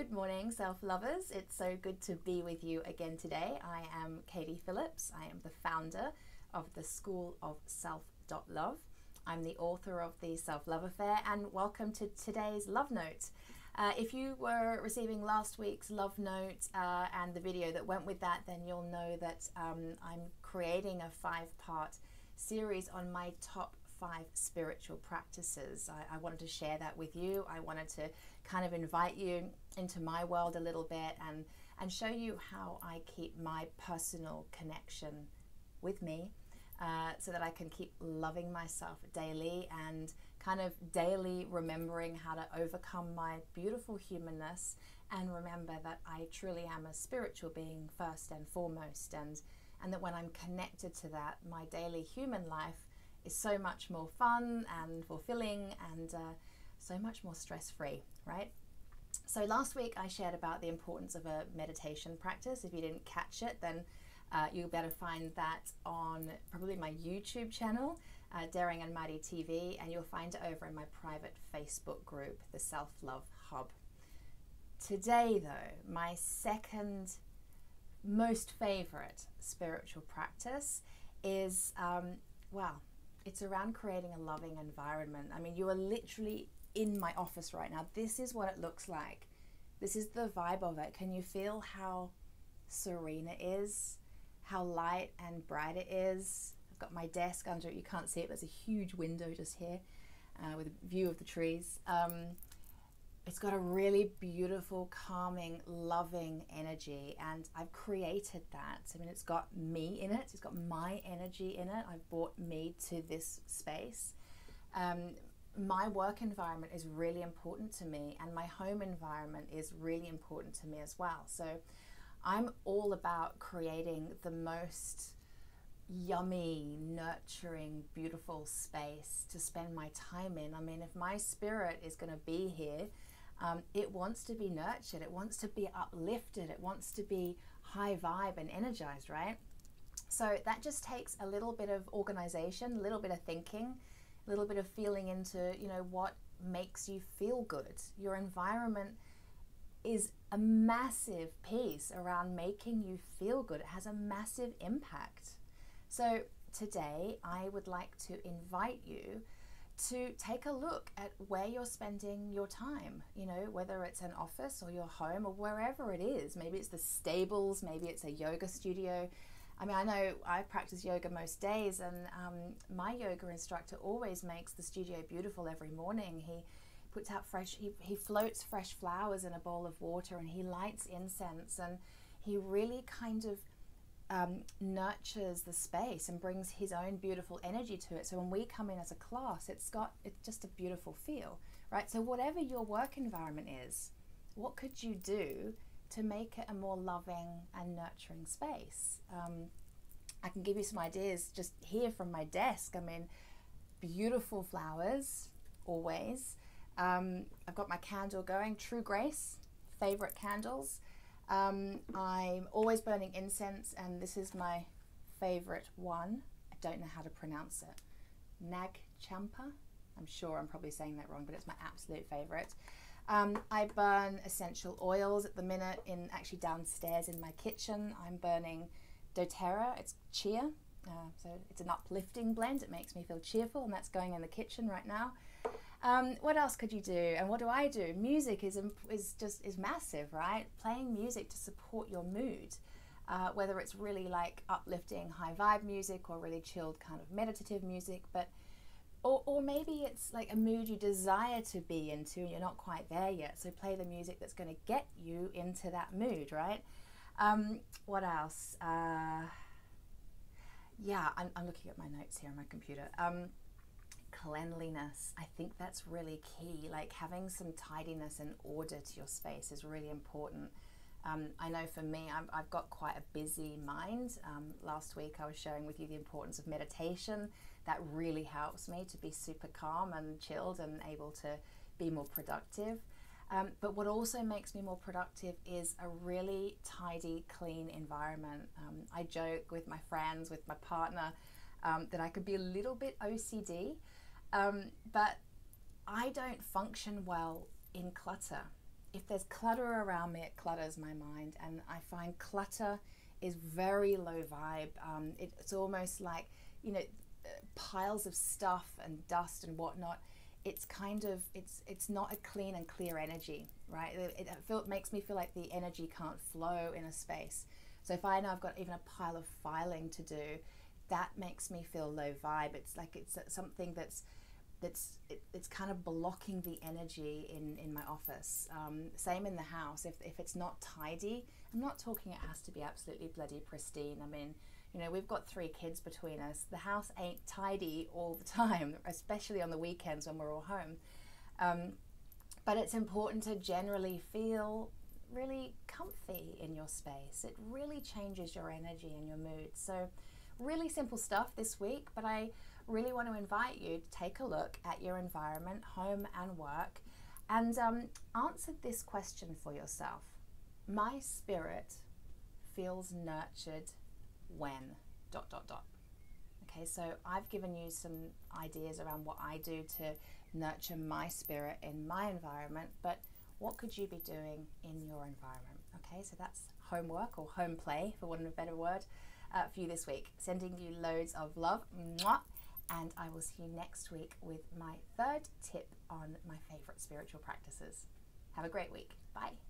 Good morning, self-lovers. It's so good to be with you again today. I am Katie Phillips. I am the founder of the School of Self.Love. I'm the author of the Self-Love Affair, and welcome to today's Love Note. If you were receiving last week's Love Note and the video that went with that, then you'll know that I'm creating a 5-part series on my top 5 spiritual practices. I wanted to share that with you. I wanted to kind of invite you into my world a little bit and show you how I keep my personal connection with me so that I can keep loving myself daily and kind of daily remembering how to overcome my beautiful humanness and remember that I truly am a spiritual being first and foremost, and that when I'm connected to that, my daily human life is so much more fun and fulfilling and so much more stress-free, right? So last week I shared about the importance of a meditation practice. If you didn't catch it, then you'll better find that on probably my YouTube channel, Daring and Mighty TV, and you'll find it over in my private Facebook group, the Self-Love Hub. Today though, my second most favorite spiritual practice is, well, it's around creating a loving environment. I mean, you are literally in my office right now. This is what it looks like. This is the vibe of it. Can you feel how serene it is? How light and bright it is? I've got my desk under it. You can't see it. There's a huge window just here with a view of the trees. It's got a really beautiful, calming, loving energy, and I've created that. I mean, it's got me in it. It's got my energy in it. I've brought me to this space. My work environment is really important to me, and my home environment is really important to me as well. So I'm all about creating the most yummy, nurturing, beautiful space to spend my time in. I mean, if my spirit is going to be here, it wants to be nurtured, it wants to be uplifted, it wants to be high vibe and energized, right? So that just takes a little bit of organization, a little bit of thinking, a little bit of feeling into, you know, what makes you feel good. Your environment is a massive piece around making you feel good. It has a massive impact. So today I would like to invite you to take a look at where you're spending your time, you know, whether it's an office or your home or wherever it is. Maybe it's the stables, maybe it's a yoga studio. I mean, I know I practice yoga most days, and my yoga instructor always makes the studio beautiful every morning. He puts out he floats fresh flowers in a bowl of water, and he lights incense, and he really kind of nurtures the space and brings his own beautiful energy to it. So when we come in as a class, it's just a beautiful feel, right? So whatever your work environment is, what could you do to make it a more loving and nurturing space? I can give you some ideas just here from my desk. I mean, beautiful flowers, always. I've got my candle going, True Grace, favorite candles. I'm always burning incense, and this is my favorite one. I don't know how to pronounce it. Nag Champa. I'm sure I'm probably saying that wrong, but it's my absolute favorite. I burn essential oils at the minute actually downstairs in my kitchen. I'm burning doTERRA. It's chia, so it's an uplifting blend. It makes me feel cheerful, and that's going in the kitchen right now. What else could you do? And what do I do? Music is massive, right? Playing music to support your mood, whether it's really like uplifting high vibe music or really chilled kind of meditative music, or maybe it's like a mood you desire to be into and you're not quite there yet. So play the music that's going to get you into that mood, right? What else? Yeah, I'm looking at my notes here on my computer. Cleanliness. I think that's really key. Like having some tidiness and order to your space is really important. I know for me, I've got quite a busy mind. Last week I was sharing with you the importance of meditation. That really helps me to be super calm and chilled and able to be more productive. But what also makes me more productive is a really tidy, clean environment. I joke with my friends, with my partner, that I could be a little bit OCD, but I don't function well in clutter. if there's clutter around me, it clutters my mind, and I find clutter is very low vibe. It's almost like, you know, piles of stuff and dust and whatnot. It's kind of, it's not a clean and clear energy, right? It makes me feel like the energy can't flow in a space. So if I know I've got even a pile of filing to do, that makes me feel low vibe. It's like it's something that's kind of blocking the energy in my office. Same in the house. If it's not tidy, I'm not talking it has to be absolutely bloody pristine. I mean, you know, we've got 3 kids between us. The house ain't tidy all the time, especially on the weekends when we're all home. But it's important to generally feel really comfy in your space. It really changes your energy and your mood. So really simple stuff this week, but I really want to invite you to take a look at your environment, home and work, and answer this question for yourself. My spirit feels nurtured when ... Okay, so I've given you some ideas around what I do to nurture my spirit in my environment, but what could you be doing in your environment? Okay, so that's homework or home play, for want of a better word, for you this week. Sending you loads of love. Mwah. And I will see you next week with my 3rd tip on my favorite spiritual practices. Have a great week. Bye.